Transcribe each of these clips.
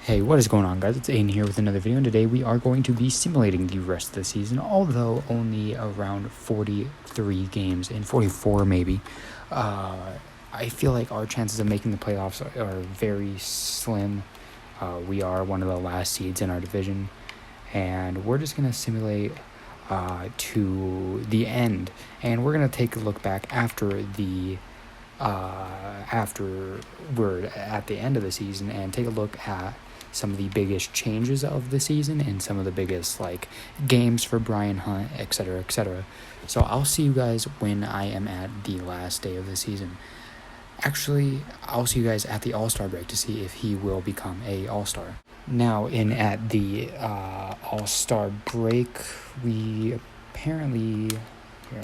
Hey, what is going on, guys? It's Aiden here with another video, and today we are going to be simulating the rest of the season, although only around 43 games, and 44 maybe. I feel like our chances of making the playoffs are very slim. We are one of the last seeds in our division, and we're just going to simulate to the end, and we're going to take a look back after we're at the end of the season and take a look at some of the biggest changes of the season and some of the biggest games for Brian Hunt, etc., etc. So I'll see you guys when I am at the last day of the season. Actually, I'll see you guys at the All-Star break to see if he will become a All-Star. Now, at the All-Star break, we apparently...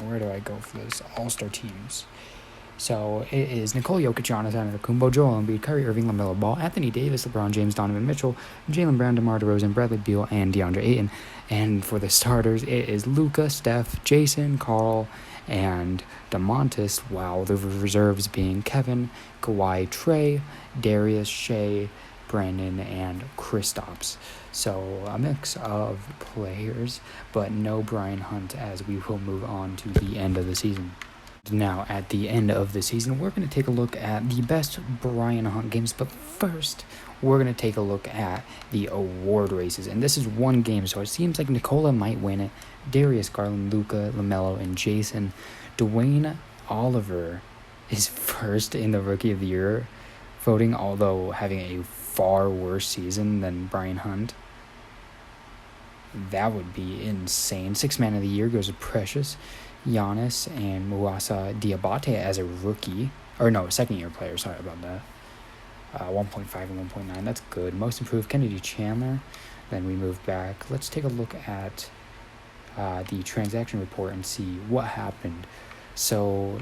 where do I go for this? All-Star teams. So it is Nikola Jokic, Giannis Antetokounmpo, Joel Embiid, Kyrie Irving, LaMelo Ball, Anthony Davis, LeBron James, Donovan Mitchell, Jaylen Brown, DeMar DeRozan, Bradley Beal, and DeAndre Ayton. And for the starters, it is Luka, Steph, Jason, Carl, and DeMontis, while the reserves being Kevin, Kawhi, Trey, Darius, Shea, Brandon, and Kristaps. So a mix of players, but no Brian Hunt, as we will move on to the end of the season. Now, at the end of the season, we're going to take a look at the best Brian Hunt games, but first, we're going to take a look at the award races, and this is one game, so it seems like Nikola might win it. Darius Garland, Luka, LaMelo, and Jason. Dwayne Oliver is first in the Rookie of the Year voting, although having a far worse season than Brian Hunt. That would be insane. Sixth Man of the Year goes to Precious, Giannis, and Moussa Diabate as a rookie. Or no, second-year player. Sorry about that. 1.5 and 1.9. That's good. Most Improved, Kennedy Chandler. Then we move back. Let's take a look at the transaction report and see what happened. So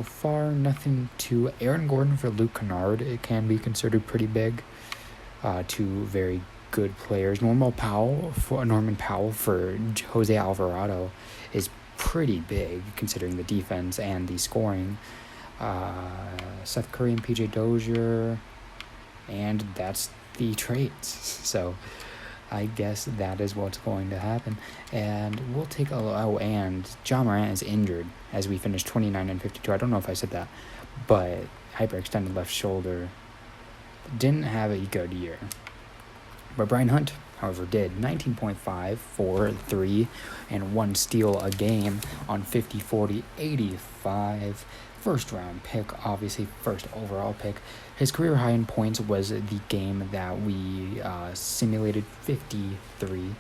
far, nothing to... Aaron Gordon for Luke Kennard. It can be considered pretty big. Two very good players. Norman Powell for Jose Alvarado is pretty big considering the defense and the scoring. Seth Curry and PJ Dozier, and that's the trades. So I guess that is what's going to happen. And we'll take and Ja Morant is injured as we finish 29 and 52. I don't know if I said that, but hyperextended left shoulder. Didn't have a good year. But Brian Hunt, however, did 19.5, 4, 3, and 1 steal a game on 50, 40, 85. First round pick, obviously first overall pick. His career high in points was the game that we simulated, 53,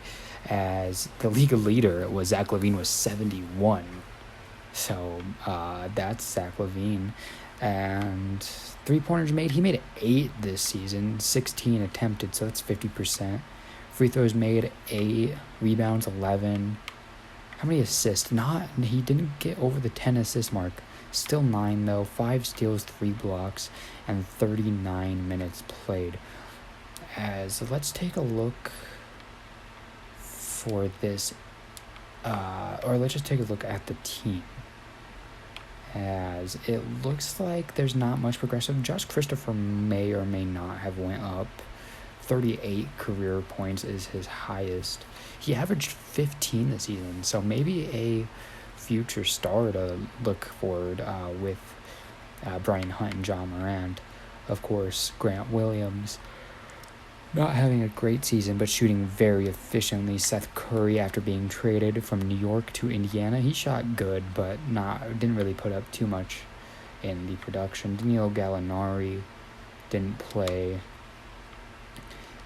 as the league leader was Zach LaVine with 71. So that's Zach LaVine. And three-pointers made, he made 8 this season, 16 attempted, so that's 50%. Free throws made, 8. Rebounds, 11. How many assists? He didn't get over the 10 assist mark. Still 9, though. 5 steals, 3 blocks, and 39 minutes played. Let's take a look for this, or let's just take a look at the team. As it looks like there's not much progressive. Josh Christopher may or may not have went up. 38 career points is his highest. He averaged 15 this season, so maybe a future star to look forward with Brian Hunt and Ja Morant. Of course, Grant Williams not having a great season, but shooting very efficiently. Seth Curry, after being traded from New York to Indiana, he shot good, but didn't really put up too much in the production. Danilo Gallinari didn't play.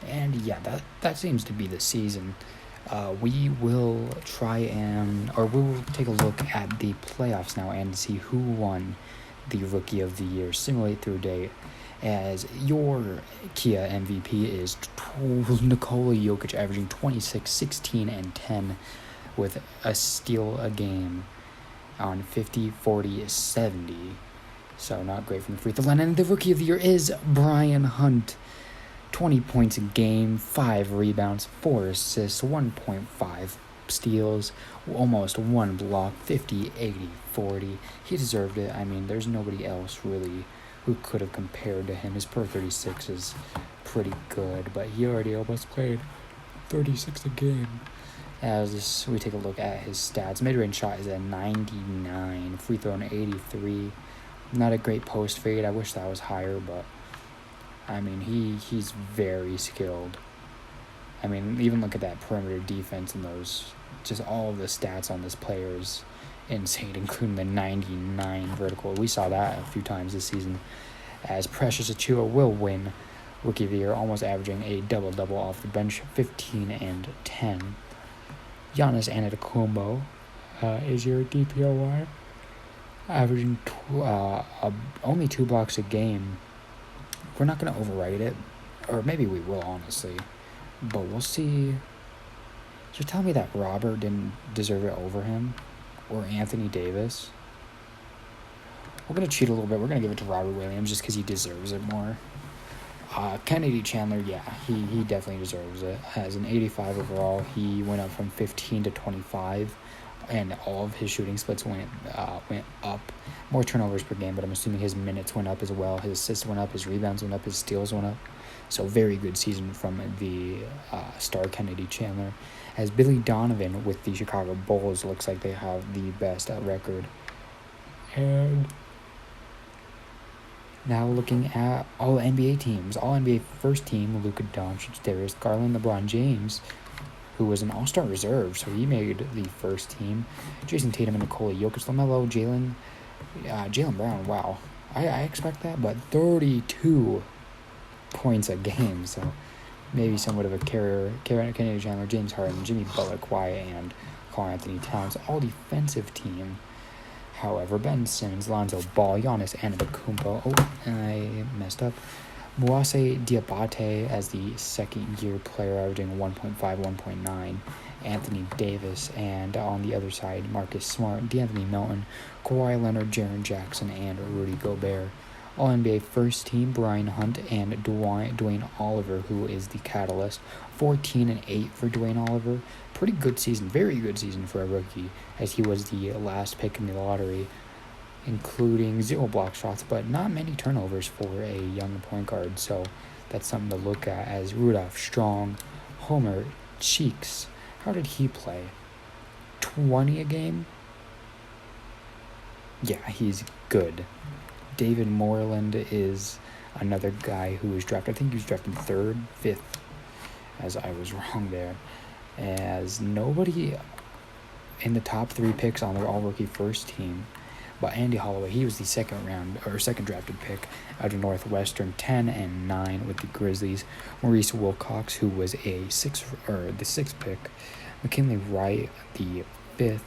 And yeah, that seems to be the season. We will we'll take a look at the playoffs now and see who won the Rookie of the Year simulate through date. As your Kia MVP is Nikola Jokic, averaging 26, 16, and 10 with a steal a game on 50, 40, 70. So not great from the free throw line. And the Rookie of the Year is Brian Hunt. 20 points a game, 5 rebounds, 4 assists, 1.5 steals, almost 1 block, 50, 80, 40. He deserved it. I mean, there's nobody else really who could have compared to him. His per 36 is pretty good, but he already almost played 36 a game. As we take a look at his stats, mid-range shot is at 99, free throw an 83. Not a great post fade. I wish that was higher, but I mean he's very skilled. I mean, even look at that perimeter defense and those, just all of the stats on this player is insane, including the 99 vertical. We saw that a few times this season. As Precious Achiuwa will win Rookie of the Year, almost averaging a double-double off the bench, 15 and 10. Giannis Antetokounmpo is your DPOY, averaging only 2 blocks a game. We're not going to overwrite it, or maybe we will, honestly, but we'll see. You're telling me that Robert didn't deserve it over him, or Anthony Davis? We're going to cheat a little bit. We're going to give it to Robert Williams just because he deserves it more. Kennedy Chandler, yeah, he definitely deserves it. As an 85 overall, he went up from 15 to 25, and all of his shooting splits went up. More turnovers per game, but I'm assuming his minutes went up as well. His assists went up, his rebounds went up, his steals went up. So very good season from the star Kennedy Chandler. As Billy Donovan with the Chicago Bulls looks like they have the best record. And now looking at all NBA teams. All NBA first team, Luka Doncic, Darius Garland, LeBron James, who was an all-star reserve, so he made the first team. Jason Tatum and Nikola Jokic, LaMelo, Jaylen Brown, wow. I expect that, but 32 points a game, so maybe somewhat of a carrier. Kennedy Chandler, James Harden, Jimmy Butler, Kawhi, and Karl-Anthony Towns, all defensive team. However, Ben Simmons, Lonzo Ball, Giannis Antetokounmpo, I messed up. Mouassa Diabate as the second-year player, averaging 1.5, 1.9. Anthony Davis, and on the other side, Marcus Smart, DeAnthony Melton, Kawhi Leonard, Jaren Jackson, and Rudy Gobert. All-NBA first team, Brian Hunt and Dwayne Oliver, who is the catalyst. 14 and 8 for Dwayne Oliver. Pretty good season, very good season for a rookie, as he was the last pick in the lottery, including 0 block shots, but not many turnovers for a young point guard. So that's something to look at. As Rudolph Strong, Homer Cheeks, how did he play? 20 a game? Yeah, he's good. David Moreland is another guy who was drafted. I think he was drafted 3rd, 5th, as I was wrong there. As nobody in the top 3 picks on their all-rookie first team. But Andy Holloway, he was the second drafted pick out of Northwestern, 10 and 9 with the Grizzlies. Maurice Wilcox, who was the 6th pick. McKinley Wright, the 5th,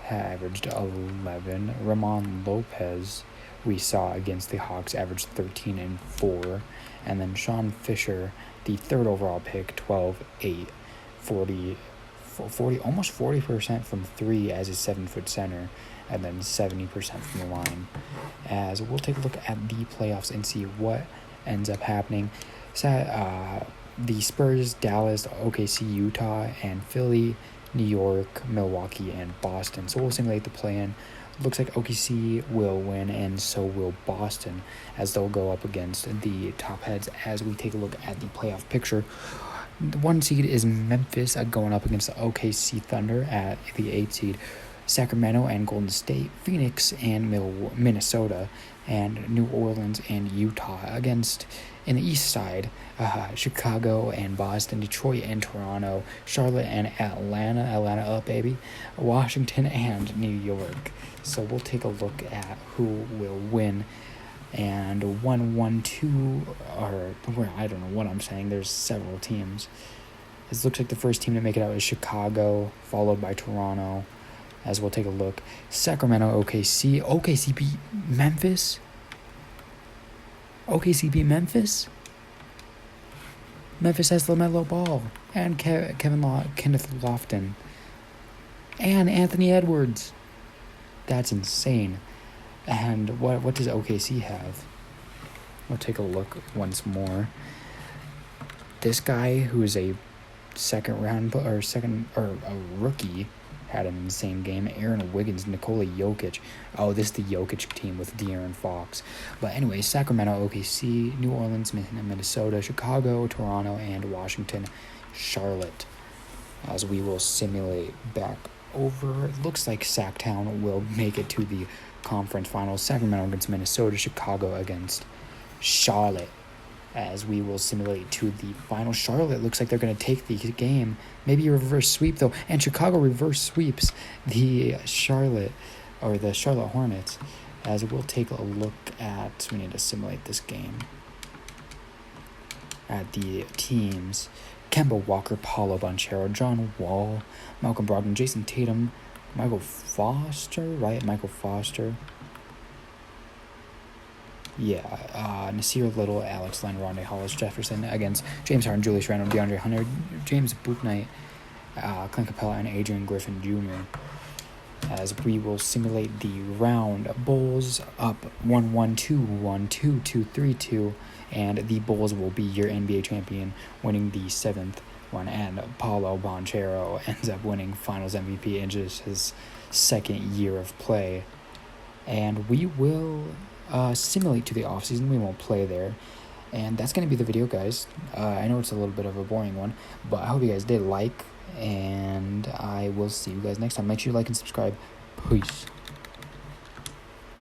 averaged 11. Ramon Lopez, we saw against the Hawks, averaged 13 and 4. And then Sean Fisher, the 3rd overall pick, 12, 8, 40, almost 40% from 3 as a 7-foot center, and then 70% from the line. As we'll take a look at the playoffs and see what ends up happening. The Spurs, Dallas, OKC, Utah, and Philly, New York, Milwaukee, and Boston. So we'll simulate the play-in. Looks like OKC will win, and so will Boston, as they'll go up against the top heads. As we take a look at the playoff picture, the 1 seed is Memphis going up against the OKC Thunder at the 8 seed. Sacramento and Golden State, Phoenix and Minnesota, and New Orleans and Utah against, in the east side, Chicago and Boston, Detroit and Toronto, Charlotte and Atlanta up, baby, Washington and New York. So we'll take a look at who will win. And 1, 2, or I don't know what I'm saying. There's several teams. It looks like the first team to make it out is Chicago, followed by Toronto. As we'll take a look, Sacramento, OKC beat Memphis. OKC beat Memphis. Memphis has LaMelo Ball and Kenneth Lofton and Anthony Edwards. That's insane. And what does OKC have? We'll take a look once more. This guy, who is a a rookie, had an insane game. Aaron Wiggins, Nikola Jokic. Oh, this is the Jokic team with De'Aaron Fox. But anyway, Sacramento, OKC, New Orleans, Minnesota, Chicago, Toronto, and Washington, Charlotte. As we will simulate back over. It looks like Sacktown will make it to the conference finals. Sacramento against Minnesota, Chicago against Charlotte. As we will simulate to the final. Charlotte looks like they're going to take the game. Maybe a reverse sweep, though. And Chicago reverse sweeps the Charlotte Hornets. As we'll take a look at, we need to simulate this game, at the teams. Kemba Walker, Paolo Banchero, John Wall, Malcolm Brogdon, Jason Tatum, Michael Foster. Yeah, Nasir Little, Alex Len, Rondae Hollis Jefferson against James Harden, Julius Randle, DeAndre Hunter, James Bouknight, Clint Capella, and Adrian Griffin Jr. As we will simulate the round. Bulls up 1-1, 2-1, 2-2, 3-2, and the Bulls will be your NBA champion, winning the 7th one, and Paolo Banchero ends up winning Finals MVP in just his second year of play. And we will simulate to the offseason. We won't play there. And that's going to be the video, guys. I know it's a little bit of a boring one, but I hope you guys did like, and I will see you guys next time. Make sure you like and subscribe. Peace.